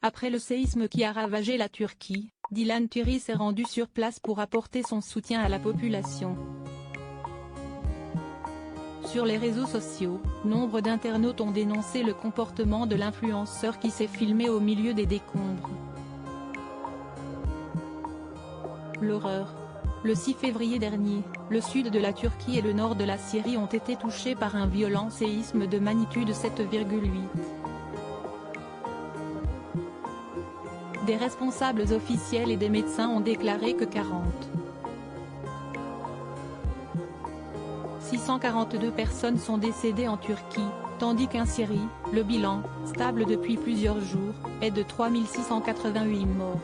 Après le séisme qui a ravagé la Turquie, Dilan Turi s'est rendu sur place pour apporter son soutien à la population. Sur les réseaux sociaux, nombre d'internautes ont dénoncé le comportement de l'influenceur qui s'est filmé au milieu des décombres. L'horreur. Le 6 février dernier, le sud de la Turquie et le nord de la Syrie ont été touchés par un violent séisme de magnitude 7,8. Des responsables officiels et des médecins ont déclaré que 642 personnes sont décédées en Turquie, tandis qu'en Syrie, le bilan, stable depuis plusieurs jours, est de 3688 morts.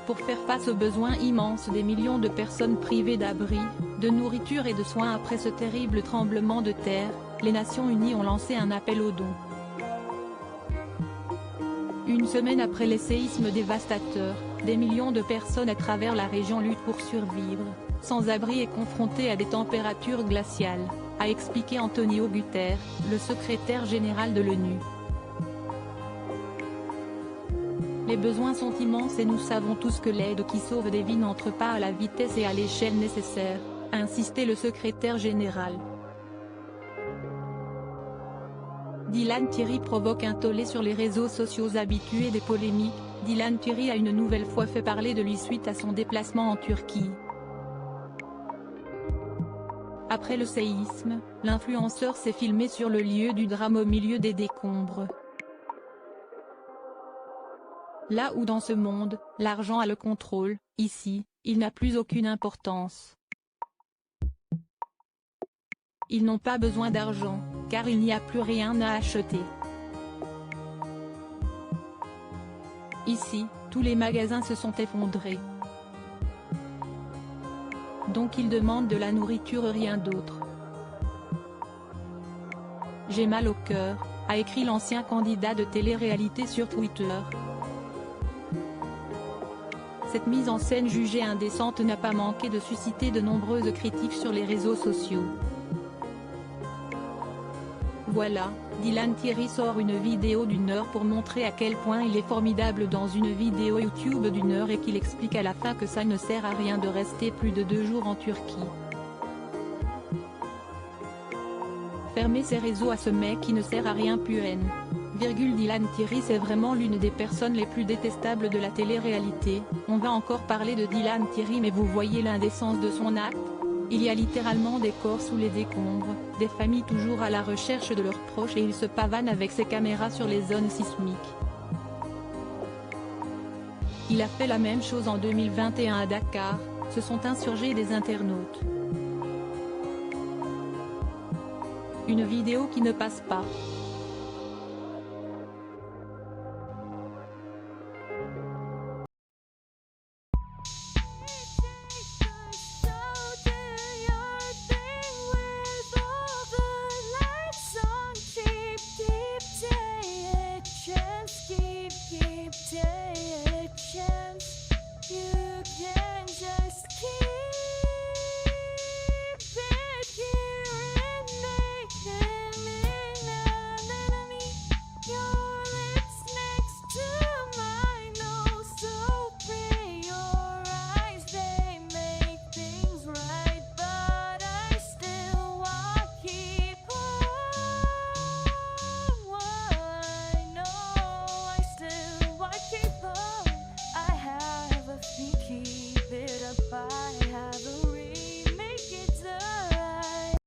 Pour faire face aux besoins immenses des millions de personnes privées d'abri, de nourriture et de soins après ce terrible tremblement de terre, les Nations Unies ont lancé un appel aux dons. Une semaine après les séismes dévastateurs, des millions de personnes à travers la région luttent pour survivre, sans abri et confrontées à des températures glaciales, a expliqué Antonio Guterres, le secrétaire général de l'ONU. Les besoins sont immenses et nous savons tous que l'aide qui sauve des vies n'entre pas à la vitesse et à l'échelle nécessaire, a insisté le secrétaire général. Dilan Turi provoque un tollé sur les réseaux sociaux. Habitué des polémiques, Dilan Turi a une nouvelle fois fait parler de lui suite à son déplacement en Turquie. Après le séisme, l'influenceur s'est filmé sur le lieu du drame au milieu des décombres. Là où dans ce monde, l'argent a le contrôle, ici, il n'a plus aucune importance. Ils n'ont pas besoin d'argent, car il n'y a plus rien à acheter. Ici, tous les magasins se sont effondrés. Donc ils demandent de la nourriture, rien d'autre. J'ai mal au cœur, a écrit l'ancien candidat de télé-réalité sur Twitter. Cette mise en scène jugée indécente n'a pas manqué de susciter de nombreuses critiques sur les réseaux sociaux. Voilà, Dilan Turi sort une vidéo d'1 heure pour montrer à quel point il est formidable dans une vidéo YouTube d'1 heure et qu'il explique à la fin que ça ne sert à rien de rester plus de 2 jours en Turquie. Fermer ses réseaux à ce mec qui ne sert à rien. Dilan Turi, c'est vraiment l'une des personnes les plus détestables de la télé-réalité. On va encore parler de Dilan Turi, mais vous voyez l'indécence de son acte. Il y a littéralement des corps sous les décombres, des familles toujours à la recherche de leurs proches et il se pavane avec ses caméras sur les zones sismiques. Il a fait la même chose en 2021 à Dakar, se sont insurgés des internautes. Une vidéo qui ne passe pas.